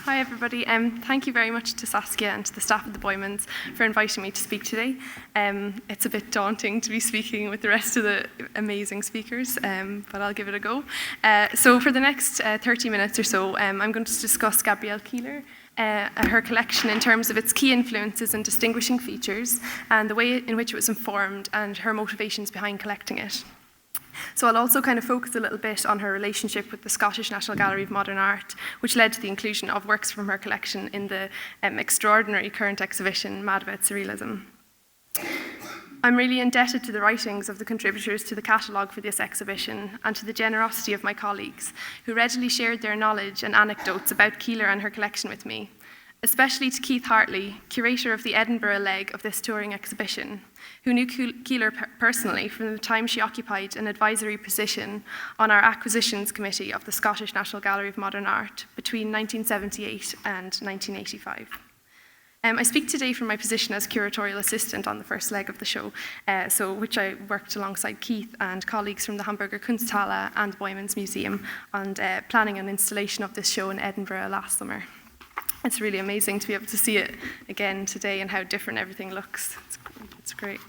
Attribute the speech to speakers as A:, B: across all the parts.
A: Hi everybody, thank you very much to Saskia and to the staff of the Boijmans for inviting me to speak today. It's a bit daunting to be speaking with the rest of the amazing speakers, but I'll give it a go. So for the next 30 minutes or so, I'm going to discuss Gabrielle Keiller, her collection in terms of its key influences and distinguishing features, and the way in which it was informed and her motivations behind collecting it. So I'll also kind of focus a little bit on her relationship with the Scottish National Gallery of Modern Art, which led to the inclusion of works from her collection in the extraordinary current exhibition, Mad About Surrealism. I'm really indebted to the writings of the contributors to the catalogue for this exhibition and to the generosity of my colleagues, who readily shared their knowledge and anecdotes about Keiller and her collection with me, especially to Keith Hartley, curator of the Edinburgh leg of this touring exhibition, who knew Keiller personally from the time she occupied an advisory position on our acquisitions committee of the Scottish National Gallery of Modern Art between 1978 and 1985. I speak today from my position as curatorial assistant on the first leg of the show, which I worked alongside Keith and colleagues from the Hamburger Kunsthalle and the Boijmans Museum on planning an installation of this show in Edinburgh last summer. It's really amazing to be able to see it again today and how different everything looks. It's great.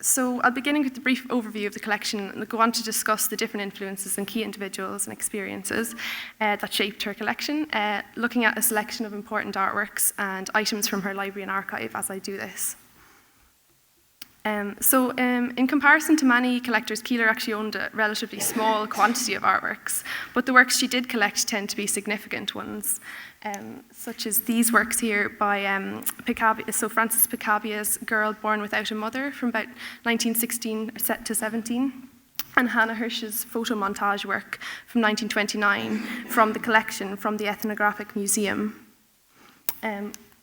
A: So I'll begin with a brief overview of the collection and go on to discuss the different influences and key individuals and experiences that shaped her collection, looking at a selection of important artworks and items from her library and archive as I do this. In comparison to many collectors, Keiller actually owned a relatively small quantity of artworks, but the works she did collect tend to be significant ones, such as these works here by Francis Piccabia's Girl Born Without a Mother from about 1916 to 17, and Hannah Hirsch's photo montage work from 1929 from the collection from the Ethnographic Museum.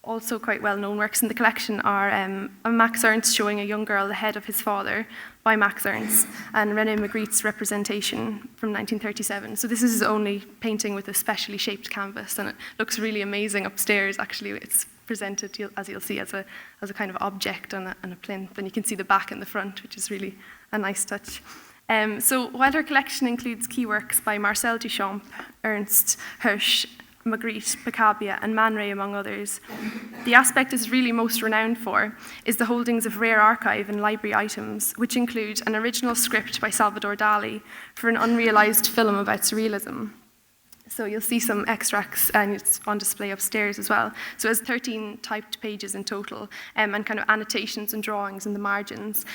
A: Also quite well-known works in the collection are Max Ernst showing a young girl the head of his father by Max Ernst, and René Magritte's Representation from 1937. So this is his only painting with a specially shaped canvas, and it looks really amazing upstairs. Actually, it's presented, as you'll see, as a kind of object on a plinth, and you can see the back and the front, which is really a nice touch. So while her collection includes key works by Marcel Duchamp, Ernst, Hirsch, Magritte, Piccabia, and Man Ray, among others, the aspect is really most renowned for is the holdings of rare archive and library items, which include an original script by Salvador Dali for an unrealized film about surrealism. So you'll see some extracts, and it's on display upstairs as well. So it has 13 typed pages in total, and kind of annotations and drawings in the margins.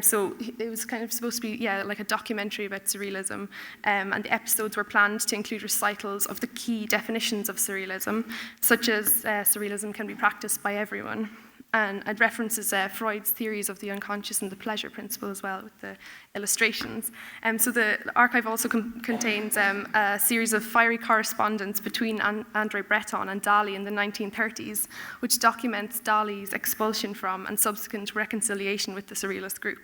A: So it was kind of supposed to be, like a documentary about surrealism, and the episodes were planned to include recitals of the key definitions of surrealism, such as surrealism can be practiced by everyone. And it references Freud's theories of the unconscious and the pleasure principle as well with the illustrations. So the archive also contains a series of fiery correspondence between André Breton and Dali in the 1930s, which documents Dali's expulsion from and subsequent reconciliation with the Surrealist group.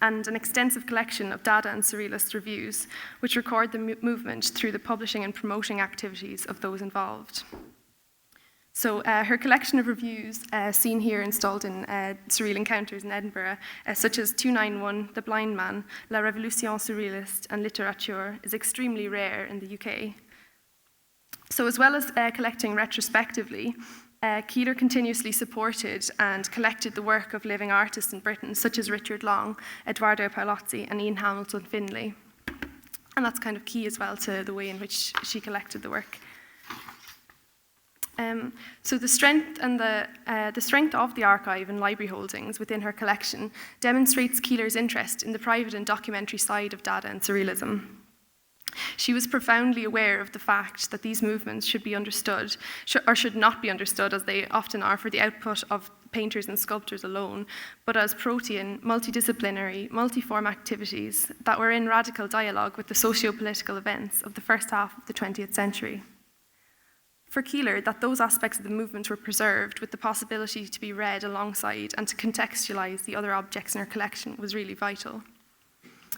A: And an extensive collection of Dada and Surrealist reviews, which record the movement through the publishing and promoting activities of those involved. So her collection of reviews, seen here installed in Surreal Encounters in Edinburgh, such as 291, The Blind Man, La Révolution Surréaliste, and Littérature, is extremely rare in the UK. So as well as collecting retrospectively, Keiller continuously supported and collected the work of living artists in Britain, such as Richard Long, Edoardo Paolozzi, and Ian Hamilton Finlay. And that's kind of key as well to the way in which she collected the work. So the strength of the archive and library holdings within her collection demonstrates Keiller's interest in the private and documentary side of Dada and Surrealism. She was profoundly aware of the fact that these movements should be understood, or should not be understood, as they often are, for the output of painters and sculptors alone, but as protean, multidisciplinary, multiform activities that were in radical dialogue with the socio-political events of the first half of the 20th century. For Keiller, that those aspects of the movement were preserved with the possibility to be read alongside and to contextualize the other objects in her collection was really vital.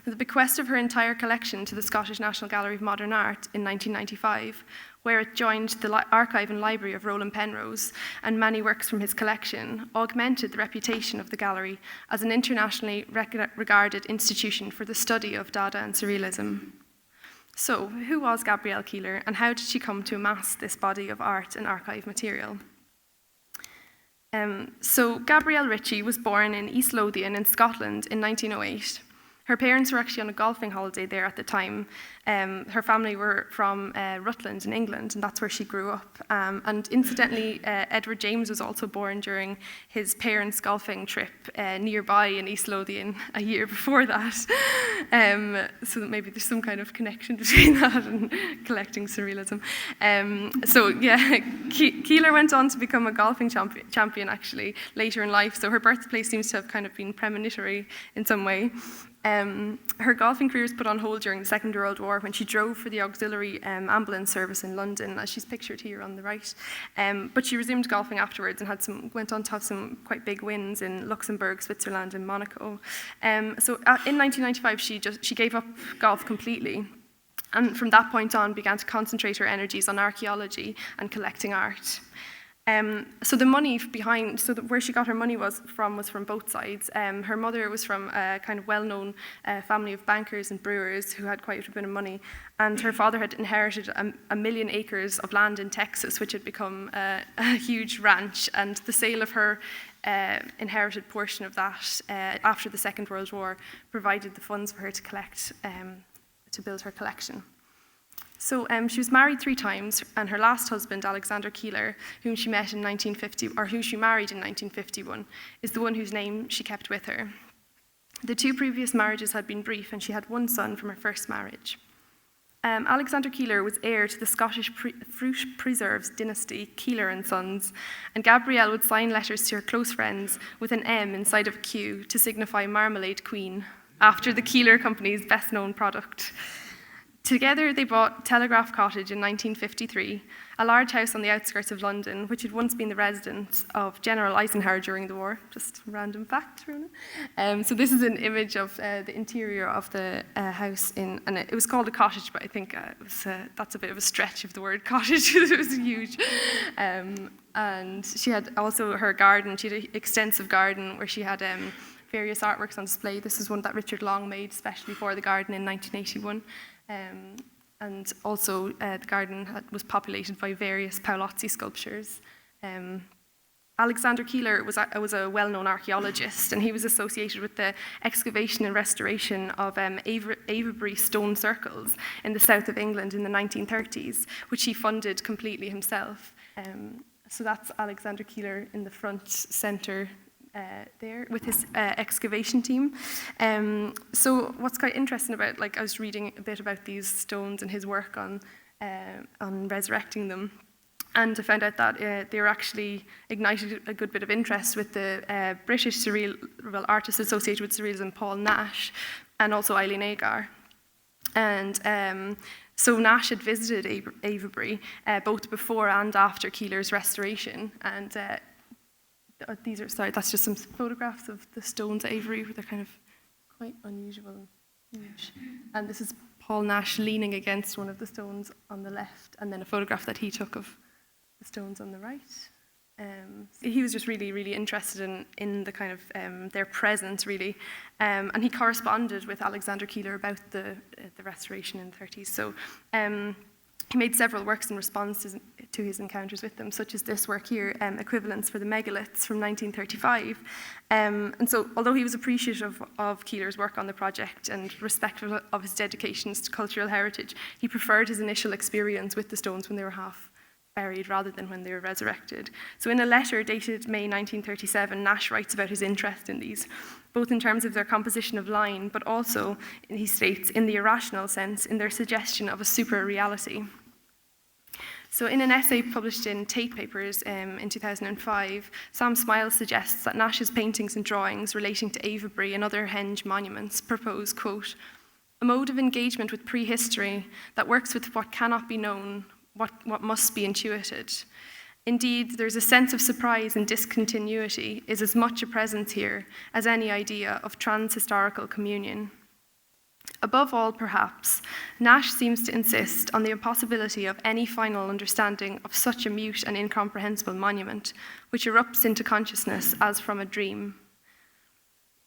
A: The bequest of her entire collection to the Scottish National Gallery of Modern Art in 1995, where it joined the archive and library of Roland Penrose and many works from his collection, augmented the reputation of the gallery as an internationally regarded institution for the study of Dada and Surrealism. So, who was Gabrielle Keiller, and how did she come to amass this body of art and archive material? So, Gabrielle Ritchie was born in East Lothian in Scotland in 1908. Her parents were actually on a golfing holiday there at the time. Her family were from Rutland in England, and that's where she grew up. And incidentally, Edward James was also born during his parents' golfing trip nearby in East Lothian a year before that. So maybe there's some kind of connection between that and collecting surrealism. So yeah, Keiller went on to become a golfing champion actually later in life. So her birthplace seems to have kind of been premonitory in some way. Her golfing career was put on hold during the Second World War when she drove for the auxiliary ambulance service in London, as she's pictured here on the right. But she resumed golfing afterwards and went on to have some quite big wins in Luxembourg, Switzerland, and Monaco. So in 1995, she gave up golf completely, and from that point on began to concentrate her energies on archaeology and collecting art. So the money behind, where she got her money was from both sides. Her mother was from a kind of well-known family of bankers and brewers who had quite a bit of money, and her father had inherited a million acres of land in Texas, which had become a huge ranch, and the sale of her inherited portion of that after the Second World War provided the funds for her to collect, to build her collection. So she was married 3 times, and her last husband, Alexander Keiller, whom she married in 1951, is the one whose name she kept with her. The 2 previous marriages had been brief, and she had 1 son from her first marriage. Alexander Keiller was heir to the Scottish fruit preserves dynasty, Keiller and Sons, and Gabrielle would sign letters to her close friends with an M inside of a Q to signify Marmalade Queen, after the Keiller Company's best-known product. Together, they bought Telegraph Cottage in 1953, a large house on the outskirts of London, which had once been the residence of General Eisenhower during the war. Just a random fact, Rona. So this is an image of the interior of the house, and it was called a cottage, but I think that's a bit of a stretch of the word cottage. It was huge. And she had also her garden. She had an extensive garden where she had various artworks on display. This is one that Richard Long made especially for the garden in 1981. And also the garden was populated by various Paolozzi sculptures. Alexander Keiller was a well-known archaeologist, and he was associated with the excavation and restoration of Avebury stone circles in the south of England in the 1930s, which he funded completely himself. So that's Alexander Keiller in the front centre there with his excavation team. So what's quite interesting about, I was reading a bit about these stones and his work on resurrecting them, and I found out that they were actually ignited a good bit of interest with the British artists associated with surrealism, Paul Nash, and also Eileen Agar. And so Nash had visited Avebury both before and after Keiller's restoration, and that's just some photographs of the stones at Avebury. They're kind of quite unusual and huge. And this is Paul Nash leaning against one of the stones on the left, and then a photograph that he took of the stones on the right. He was just really, really interested in the kind of their presence, really. And he corresponded with Alexander Keiller about the restoration in the 30s. So he made several works in response to his encounters with them, such as this work here, Equivalents for the Megaliths from 1935. And so, although he was appreciative of Keiller's work on the project and respectful of his dedications to cultural heritage, he preferred his initial experience with the stones when they were half buried rather than when they were resurrected. So in a letter dated May 1937, Nash writes about his interest in these, both in terms of their composition of line, but also, he states, in the irrational sense, in their suggestion of a super reality. So in an essay published in Tate Papers in 2005, Sam Smiles suggests that Nash's paintings and drawings relating to Avebury and other henge monuments propose, quote, a mode of engagement with prehistory that works with what cannot be known, what must be intuited. Indeed, there's a sense of surprise and discontinuity is as much a presence here as any idea of trans-historical communion. Above all, perhaps, Nash seems to insist on the impossibility of any final understanding of such a mute and incomprehensible monument, which erupts into consciousness as from a dream.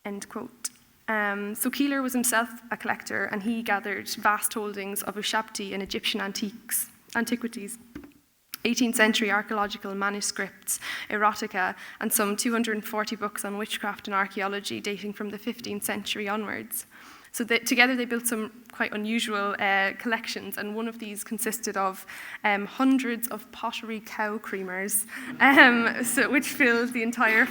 A: End quote. So Keiller was himself a collector, and he gathered vast holdings of Ushabti and Egyptian antiquities, 18th century archaeological manuscripts, erotica, and some 240 books on witchcraft and archaeology dating from the 15th century onwards. So together they built some quite unusual collections, and one of these consisted of hundreds of pottery cow creamers, which filled the entire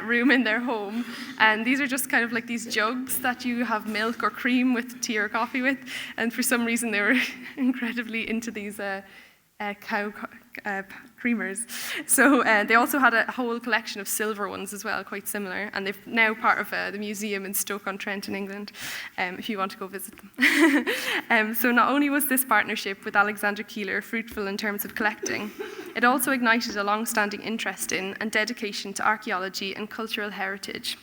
A: room in their home. And these are just kind of like these jugs that you have milk or cream with tea or coffee with, and for some reason they were incredibly into these cow creamers. So they also had a whole collection of silver ones as well, quite similar, and they're now part of the museum in Stoke-on-Trent in England, if you want to go visit them. So not only was this partnership with Alexander Keiller fruitful in terms of collecting, it also ignited a long-standing interest in and dedication to archaeology and cultural heritage,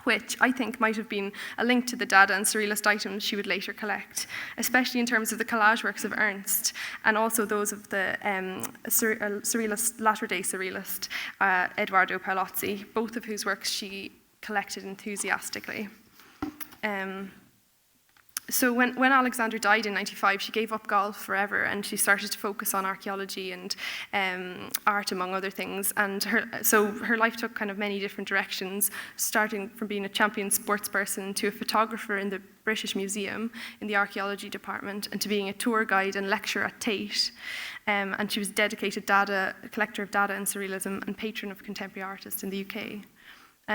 A: which I think might have been a link to the Dada and Surrealist items she would later collect, especially in terms of the collage works of Ernst and also those of the surrealist, latter-day surrealist Edoardo Paolozzi, both of whose works she collected enthusiastically. So when Alexander died in 95, she gave up golf forever, and she started to focus on archaeology and art, among other things. And her life took kind of many different directions, starting from being a champion sports person to a photographer in the British Museum in the archaeology department, and to being a tour guide and lecturer at Tate. And she was a dedicated collector of Dada and Surrealism and patron of contemporary artists in the UK.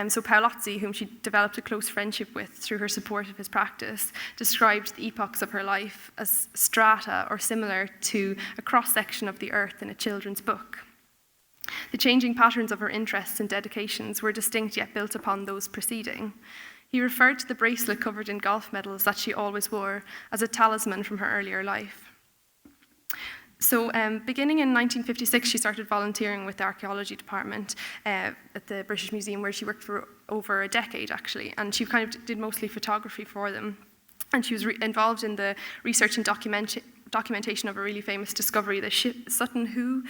A: So Paolozzi, whom she developed a close friendship with through her support of his practice, described the epochs of her life as strata, or similar to a cross-section of the earth in a children's book. The changing patterns of her interests and dedications were distinct yet built upon those preceding. He referred to the bracelet covered in golf medals that she always wore as a talisman from her earlier life. So beginning in 1956, she started volunteering with the archaeology department at the British Museum, where she worked for over a decade, actually, and she kind of did mostly photography for them. And she was involved in the research and documentation of a really famous discovery, the Sutton Hoo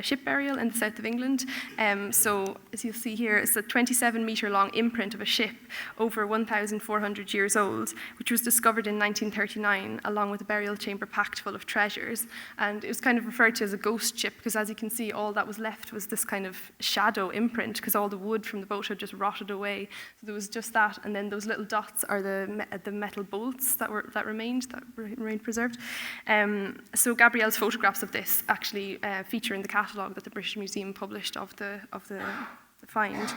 A: ship burial in the south of England. So as you'll see here, it's a 27-metre long imprint of a ship over 1,400 years old, which was discovered in 1939, along with a burial chamber packed full of treasures. And it was kind of referred to as a ghost ship, because as you can see, all that was left was this kind of shadow imprint, because all the wood from the boat had just rotted away. So there was just that, and then those little dots are the metal bolts that remained preserved. So Gabrielle's photographs of this actually feature in the catalogue that the British Museum published of the find.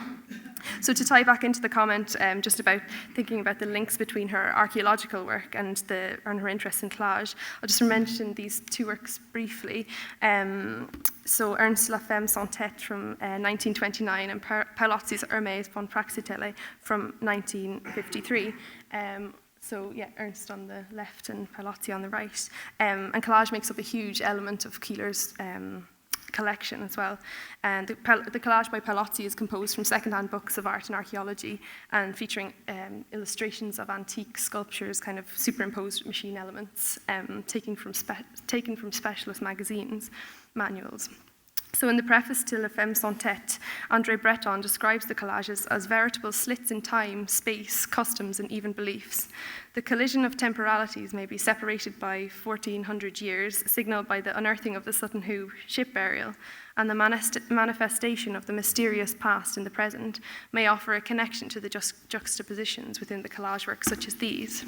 A: So to tie back into the comment just about thinking about the links between her archaeological work and her interest in collage, I'll just mention these two works briefly. So Ernst's La Femme sans tête from 1929 and Paolozzi's Hermès von Praxitele from 1953. So yeah, Ernst on the left and Paolozzi on the right. And collage makes up a huge element of Keiller's collection as well. And the collage by Paolozzi is composed from secondhand books of art and archaeology, and featuring illustrations of antique sculptures, kind of superimposed machine elements, taken from specialist manuals. So in the preface to La Femme sans tête, André Breton describes the collages as veritable slits in time, space, customs, and even beliefs. The collision of temporalities may be separated by 1,400 years, signalled by the unearthing of the Sutton Hoo ship burial, and the manifestation of the mysterious past in the present may offer a connection to the juxtapositions within the collage works such as these.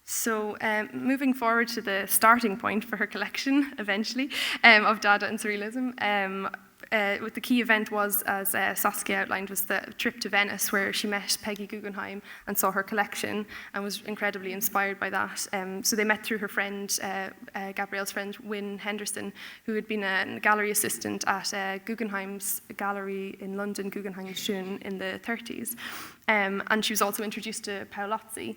A: So moving forward to the starting point for her collection, eventually, of Dada and Surrealism, the key event was, as Saskia outlined, was the trip to Venice, where she met Peggy Guggenheim and saw her collection and was incredibly inspired by that. So they met through her friend, Gabrielle's friend, Wynne Henderson, who had been a gallery assistant at Guggenheim's gallery in London, Guggenheim Schön, in the 30s. And she was also introduced to Paolozzi.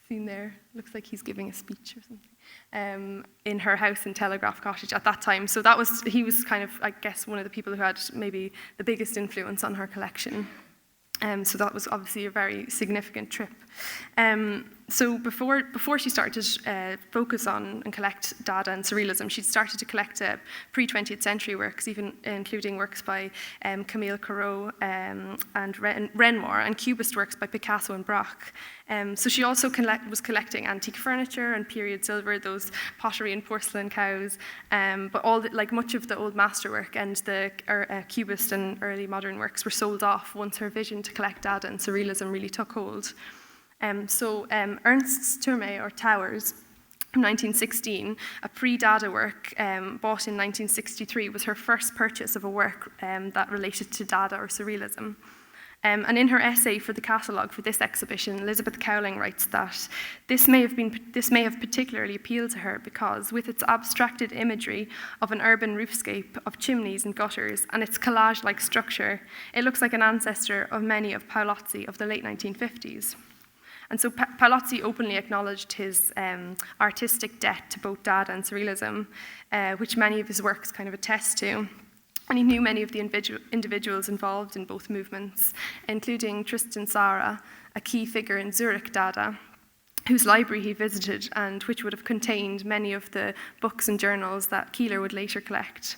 A: Seen there, looks like he's giving a speech or something, in her house in Telegraph Cottage at that time. So he was kind of, I guess, one of the people who had maybe the biggest influence on her collection. So that was obviously a very significant trip. So before she started to focus on and collect Dada and Surrealism, she'd started to collect pre-20th century works, even including works by Camille Corot and Renoir, and Cubist works by Picasso and Braque. So she also was collecting antique furniture and period silver, those pottery and porcelain cows, but much of the old masterwork and the Cubist and early modern works were sold off once her vision to collect Dada and Surrealism really took hold. Ernst's Tourme, or Towers, from 1916, a pre-Dada work bought in 1963, was her first purchase of a work that related to Dada or Surrealism. And in her essay for the catalogue for this exhibition, Elizabeth Cowling writes that this may have particularly appealed to her because, with its abstracted imagery of an urban roofscape of chimneys and gutters and its collage-like structure, it looks like an ancestor of many of Paolozzi of the late 1950s. And so Paolozzi openly acknowledged his artistic debt to both Dada and Surrealism, which many of his works kind of attest to. And he knew many of the individuals involved in both movements, including Tristan Tzara, a key figure in Zurich Dada, whose library he visited and which would have contained many of the books and journals that Keiller would later collect.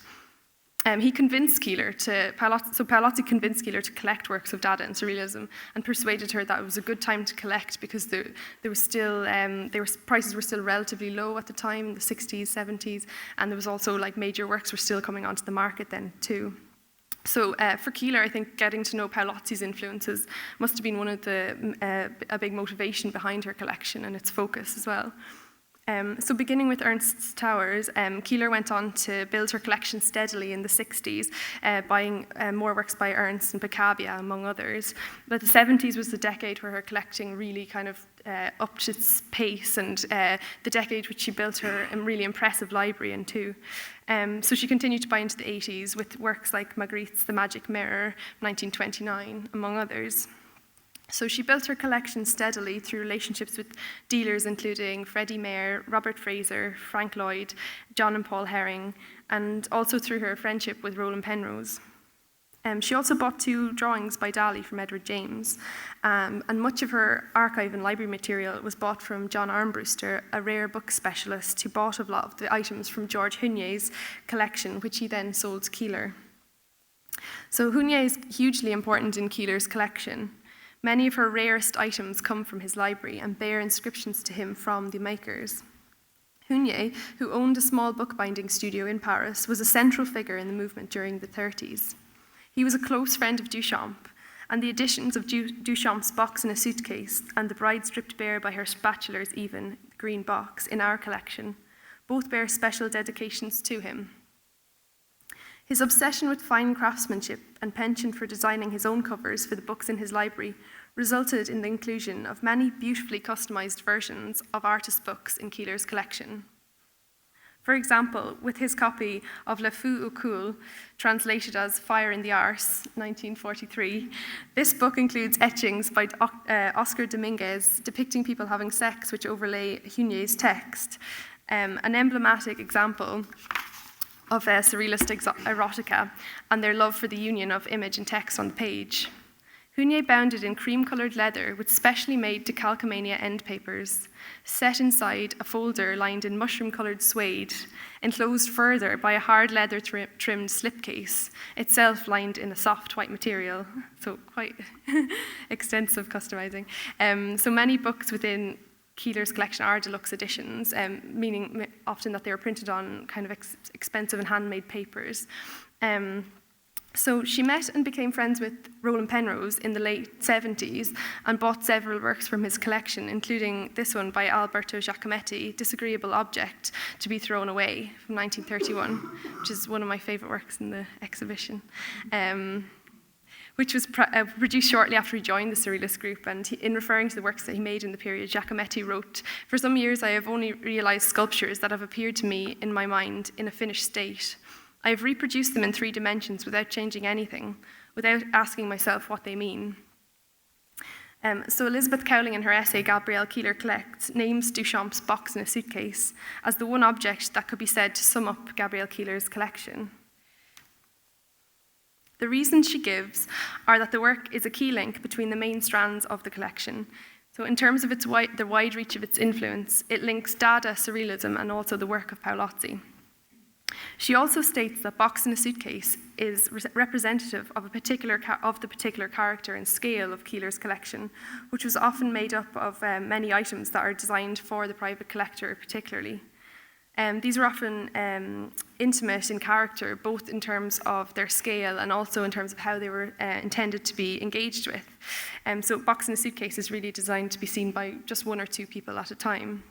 A: He convinced Keiller Paolozzi convinced Keiller to collect works of Dada and Surrealism and persuaded her that it was a good time to collect because prices were still relatively low at the time, in the 60s, 70s, and there was also major works were still coming onto the market then too. So for Keiller, I think getting to know Paolozzi's influences must have been one of a big motivation behind her collection and its focus as well. So beginning with Ernst's Towers, Keiller went on to build her collection steadily in the 60s, buying more works by Ernst and Picabia, among others. But the 70s was the decade where her collecting really kind of upped its pace, and the decade which she built her really impressive library in too. So she continued to buy into the 80s with works like Magritte's The Magic Mirror, 1929, among others. So she built her collection steadily through relationships with dealers including Freddie Mayer, Robert Fraser, Frank Lloyd, John and Paul Herring, and also through her friendship with Roland Penrose. She also bought 2 drawings by Dali from Edward James, and much of her archive and library material was bought from John Armbruster, a rare book specialist who bought a lot of the items from George Hugnier's collection, which he then sold to Keiller. So Hugnier is hugely important in Keiller's collection. Many of her rarest items come from his library and bear inscriptions to him from the makers. Hugnier, who owned a small bookbinding studio in Paris, was a central figure in the movement during the 30s. He was a close friend of Duchamp, and the editions of Duchamp's Box in a Suitcase and The Bride Stripped Bare by Her Bachelors Even, the Green Box, in our collection, both bear special dedications to him. His obsession with fine craftsmanship and penchant for designing his own covers for the books in his library resulted in the inclusion of many beautifully customized versions of artist books in Keiller's collection. For example, with his copy of Le Fou au Coul, translated as Fire in the Arse, 1943, this book includes etchings by Oscar Dominguez depicting people having sex which overlay Hugnier's text, an emblematic example of surrealist erotica and their love for the union of image and text on the page. Hugnier bound it in cream-coloured leather with specially made decalcomania end papers, set inside a folder lined in mushroom-coloured suede, enclosed further by a hard leather trimmed slipcase, itself lined in a soft white material, so quite extensive customizing. So many books within Keiller's collection are deluxe editions, meaning often that they were printed on kind of expensive and handmade papers. So she met and became friends with Roland Penrose in the late 70s and bought several works from his collection, including this one by Alberto Giacometti, Disagreeable Object to be Thrown Away, from 1931, which is one of my favourite works in the exhibition. Which was produced shortly after he joined the Surrealist group. And in referring to the works that he made in the period, Giacometti wrote, "For some years I have only realized sculptures that have appeared to me in my mind in a finished state. I have reproduced them in 3 dimensions without changing anything, without asking myself what they mean." So Elizabeth Cowling, in her essay, Gabrielle Keiller Collects, names Duchamp's Box in a Suitcase as the one object that could be said to sum up Gabrielle Keiller's collection. The reasons she gives are that the work is a key link between the main strands of the collection. So in terms of the wide reach of its influence, it links Dada, Surrealism, and also the work of Paolozzi. She also states that Box in a Suitcase is representative of the particular character and scale of Keiller's collection, which was often made up of many items that are designed for the private collector particularly. These were often intimate in character, both in terms of their scale and also in terms of how they were intended to be engaged with. So Box in a Suitcase is really designed to be seen by just one or two people at a time.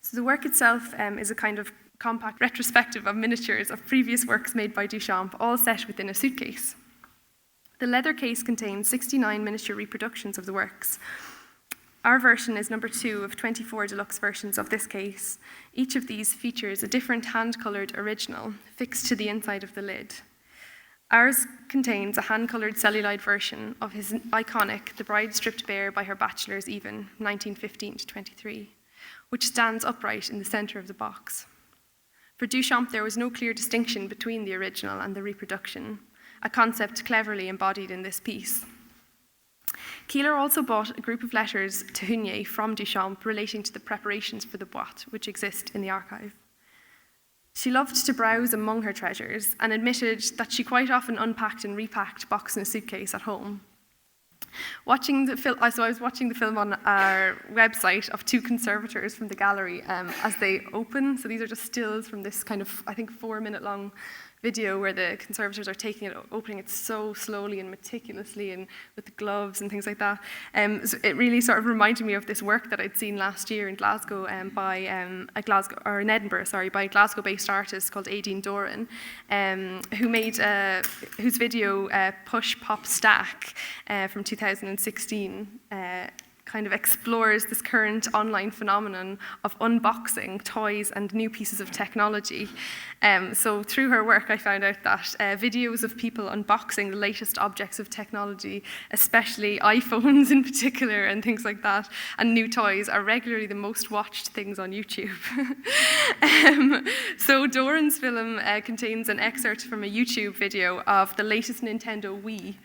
A: So the work itself is a kind of compact retrospective of miniatures of previous works made by Duchamp, all set within a suitcase. The leather case contains 69 miniature reproductions of the works. Our version is number 2 of 24 deluxe versions of this case. Each of these features a different hand-coloured original fixed to the inside of the lid. Ours contains a hand-coloured celluloid version of his iconic The Bride Stripped Bare by Her Bachelor's Even, 1915-23, which stands upright in the centre of the box. For Duchamp, there was no clear distinction between the original and the reproduction, a concept cleverly embodied in this piece. Keiller also bought a group of letters to Heiner from Duchamp relating to the preparations for the boîte, which exist in the archive. She loved to browse among her treasures and admitted that she quite often unpacked and repacked Box in a Suitcase at home. I was watching the film on our website of 2 conservators from the gallery as they open. So these are just stills from this kind of, I think, 4-minute long video where the conservators are opening it so slowly and meticulously and with the gloves and things like that. So it really sort of reminded me of this work that I'd seen last year in Glasgow by a Glasgow-based artist called Aideen Doran, who made whose video Push Pop Stack from 2016 kind of explores this current online phenomenon of unboxing toys and new pieces of technology. So through her work, I found out that videos of people unboxing the latest objects of technology, especially iPhones in particular and things like that, and new toys are regularly the most watched things on YouTube. So Doran's film contains an excerpt from a YouTube video of the latest Nintendo Wii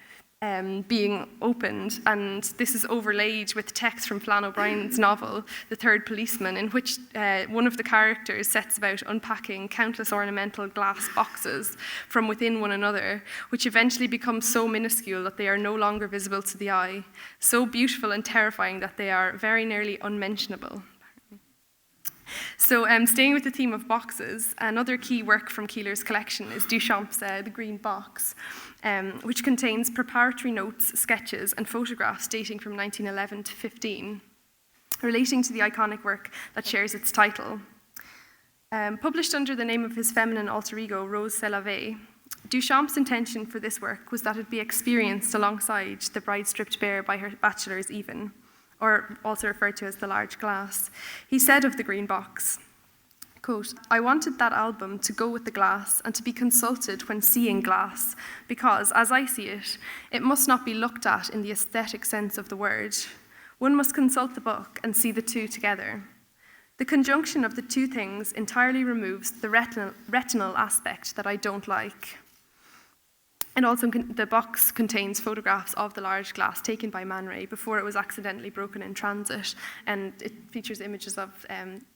A: being opened, and this is overlaid with text from Flann O'Brien's novel, The Third Policeman, in which one of the characters sets about unpacking countless ornamental glass boxes from within one another, which eventually become so minuscule that they are no longer visible to the eye, so beautiful and terrifying that they are very nearly unmentionable. So staying with the theme of boxes, another key work from Keiller's collection is Duchamp's The Green Box, which contains preparatory notes, sketches, and photographs dating from 1911 to 15, relating to the iconic work that shares its title. Published under the name of his feminine alter ego, Rose Selave, Duchamp's intention for this work was that it be experienced alongside The Bride Stripped Bare by Her Bachelor's Even, or also referred to as The Large Glass. He said of The Green Box, quote, "I wanted that album to go with the glass and to be consulted when seeing glass, because, as I see it, it must not be looked at in the aesthetic sense of the word. One must consult the book and see the two together. The conjunction of the two things entirely removes the retinal aspect that I don't like." And also, the box contains photographs of the large glass taken by Man Ray before it was accidentally broken in transit. And it features images of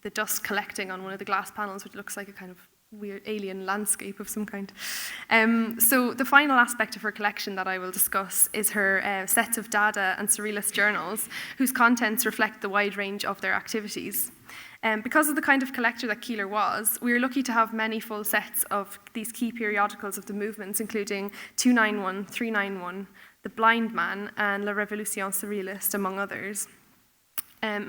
A: the dust collecting on one of the glass panels, which looks like a kind of weird alien landscape of some kind. So the final aspect of her collection that I will discuss is her sets of Dada and Surrealist journals, whose contents reflect the wide range of their activities. Because of the kind of collector that Keiller was, we were lucky to have many full sets of these key periodicals of the movements, including 291, 391, The Blind Man, and La Révolution Surréaliste, among others.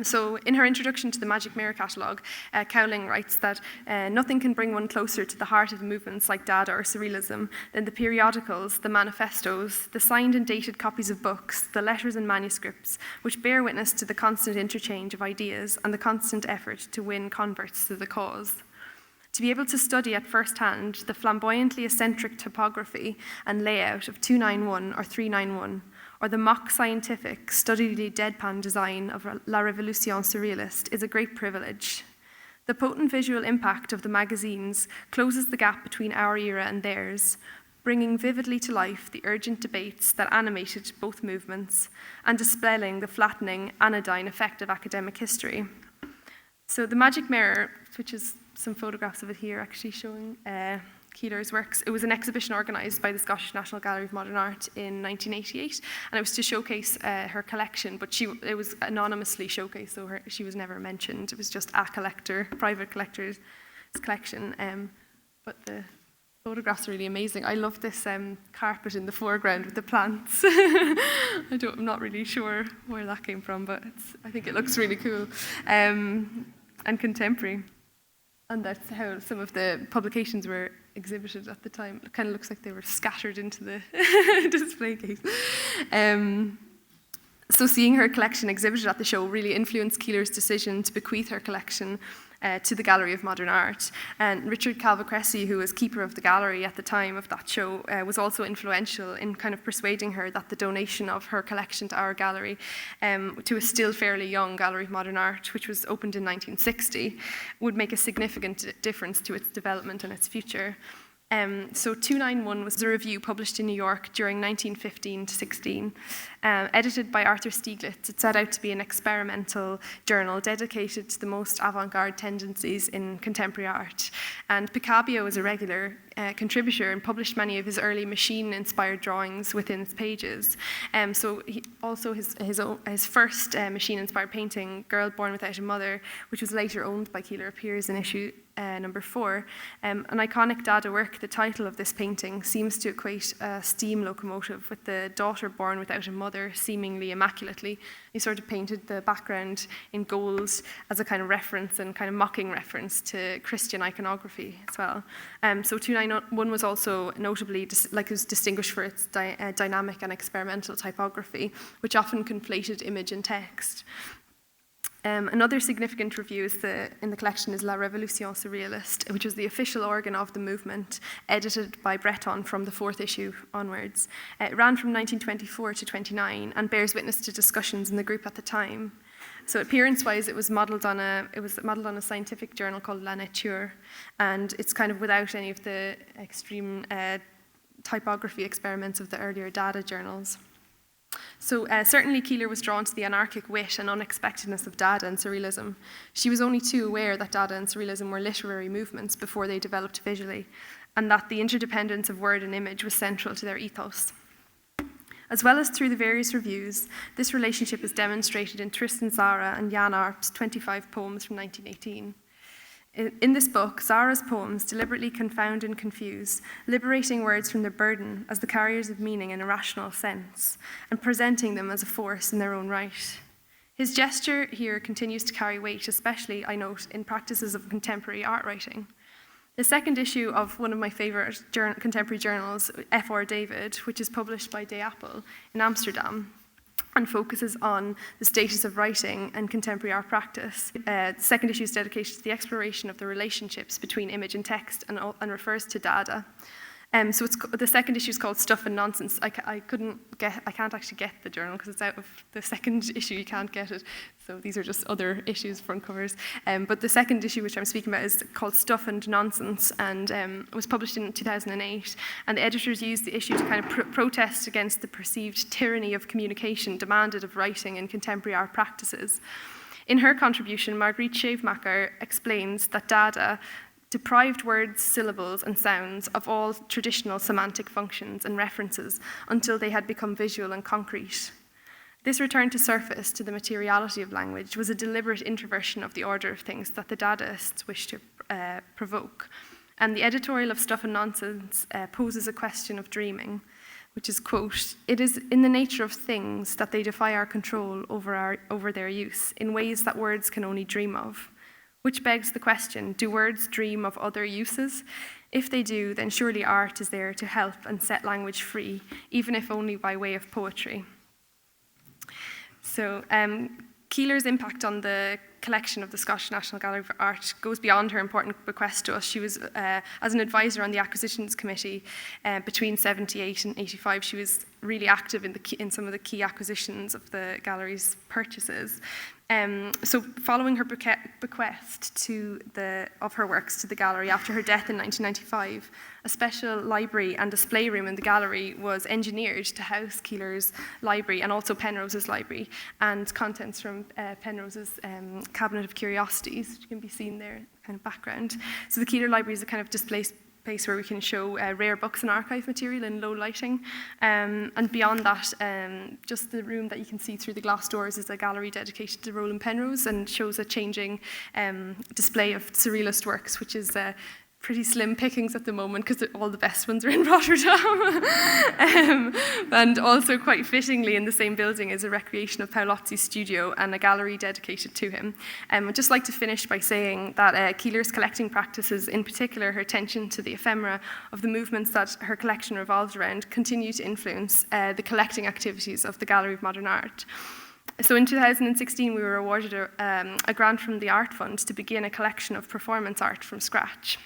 A: So in her introduction to the Magic Mirror catalogue, Cowling writes that nothing can bring one closer to the heart of movements like Dada or Surrealism than the periodicals, the manifestos, the signed and dated copies of books, the letters and manuscripts, which bear witness to the constant interchange of ideas and the constant effort to win converts to the cause. To be able to study at first hand the flamboyantly eccentric topography and layout of 291 or 391, or the mock scientific, studiedly deadpan design of La Révolution Surréaliste is a great privilege. The potent visual impact of the magazines closes the gap between our era and theirs, bringing vividly to life the urgent debates that animated both movements and dispelling the flattening, anodyne effect of academic history. So the Magic Mirror, which is some photographs of it here actually showing Keiller's works. It was an exhibition organised by the Scottish National Gallery of Modern Art in 1988, and it was to showcase her collection, but it was anonymously showcased, so she was never mentioned. It was just a collector, private collector's collection, but the photographs are really amazing. I love this carpet in the foreground with the plants. I'm not really sure where that came from, but I think it looks really cool and contemporary. And that's how some of the publications were exhibited at the time. It kind of looks like they were scattered into the display case. So seeing her collection exhibited at the show really influenced Keiller's decision to bequeath her collection to the Gallery of Modern Art. And Richard Calva-Cressy, who was keeper of the gallery at the time of that show, was also influential in kind of persuading her that the donation of her collection to our gallery, to a still fairly young Gallery of Modern Art, which was opened in 1960, would make a significant difference to its development and its future. So 291 was a review published in New York during 1915 to 16, edited by Arthur Stieglitz. It set out to be an experimental journal dedicated to the most avant-garde tendencies in contemporary art. And Picabio was a regular contributor and published many of his early machine-inspired drawings within its pages. So his first machine-inspired painting, Girl Born Without a Mother, which was later owned by Keiller, appears in issue number 4. An iconic Dada work, the title of this painting seems to equate a steam locomotive with the daughter born without a mother, seemingly immaculately. He sort of painted the background in gold as a kind of reference and kind of mocking reference to Christian iconography as well. So 291 was also notably it was distinguished for its dynamic and experimental typography, which often conflated image and text. Another significant review in the collection is La Révolution Surréaliste, which was the official organ of the movement, edited by Breton from the 4th issue onwards. It ran from 1924 to 29 and bears witness to discussions in the group at the time. So appearance-wise, it was modelled on a scientific journal called La Nature, and it's kind of without any of the extreme typography experiments of the earlier Dada journals. So certainly Keiller was drawn to the anarchic wit and unexpectedness of Dada and Surrealism. She was only too aware that Dada and Surrealism were literary movements before they developed visually, and that the interdependence of word and image was central to their ethos. As well as through the various reviews, this relationship is demonstrated in Tristan Tzara and Jan Arp's 25 poems from 1918. In this book, Zara's poems deliberately confound and confuse, liberating words from their burden as the carriers of meaning in a rational sense, and presenting them as a force in their own right. His gesture here continues to carry weight, especially, I note, in practices of contemporary art writing. The second issue of one of my favourite contemporary journals, F.R. David, which is published by De Appel in Amsterdam, and focuses on the status of writing and contemporary art practice. The second issue is dedicated to the exploration of the relationships between image and text and refers to Dada. So the second issue is called Stuff and Nonsense. I can't actually get the journal because it's out of the second issue, you can't get it. So these are just other issues, front covers. But the second issue, which I'm speaking about, is called Stuff and Nonsense, and was published in 2008. And the editors used the issue to kind of protest against the perceived tyranny of communication demanded of writing and contemporary art practices. In her contribution, Marguerite Shavemacher explains that Dada deprived words, syllables, and sounds of all traditional semantic functions and references until they had become visual and concrete. This return to surface to the materiality of language was a deliberate introversion of the order of things that the Dadaists wished to provoke. And the editorial of Stuff and Nonsense poses a question of dreaming, which is, quote, "It is in the nature of things that they defy our control over their use in ways that words can only dream of. Which begs the question, do words dream of other uses? If they do, then surely art is there to help and set language free, even if only by way of poetry." So Keiller's impact on the collection of the Scottish National Gallery of Art goes beyond her important bequest to us. She was, as an advisor on the acquisitions committee between 78 and 85, she was really active in some of the key acquisitions of the gallery's purchases. So following her bequest of her works to the gallery after her death in 1995, a special library and display room in the gallery was engineered to house Keiller's library and also Penrose's library, and contents from Penrose's cabinet of curiosities, which can be seen there, kind of background. So the Keiller library is a kind of display space where we can show rare books and archive material in low lighting. And beyond that, just the room that you can see through the glass doors is a gallery dedicated to Roland Penrose and shows a changing display of surrealist works, which is pretty slim pickings at the moment because all the best ones are in Rotterdam. And also quite fittingly in the same building is a recreation of Paolozzi's studio and a gallery dedicated to him. I'd just like to finish by saying that Keiller's collecting practices, in particular her attention to the ephemera of the movements that her collection revolves around, continue to influence the collecting activities of the Gallery of Modern Art. So in 2016, we were awarded a grant from the Art Fund to begin a collection of performance art from scratch.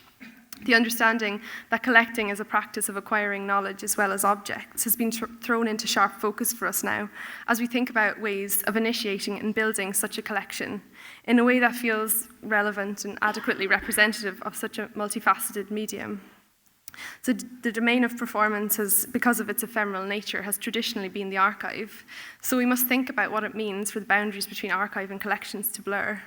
A: The understanding that collecting is a practice of acquiring knowledge as well as objects has been thrown into sharp focus for us now as we think about ways of initiating and building such a collection in a way that feels relevant and adequately representative of such a multifaceted medium. So the domain of performance has, because of its ephemeral nature, has traditionally been the archive. So we must think about what it means for the boundaries between archive and collections to blur.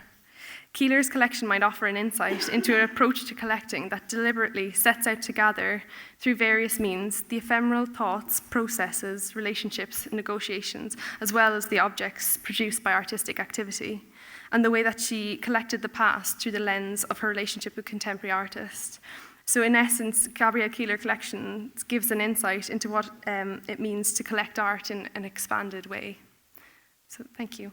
A: Keiller's collection might offer an insight into an approach to collecting that deliberately sets out to gather, through various means, the ephemeral thoughts, processes, relationships, and negotiations, as well as the objects produced by artistic activity, and the way that she collected the past through the lens of her relationship with contemporary artists. So in essence, Gabrielle Keiller collection gives an insight into what it means to collect art in an expanded way. So thank you.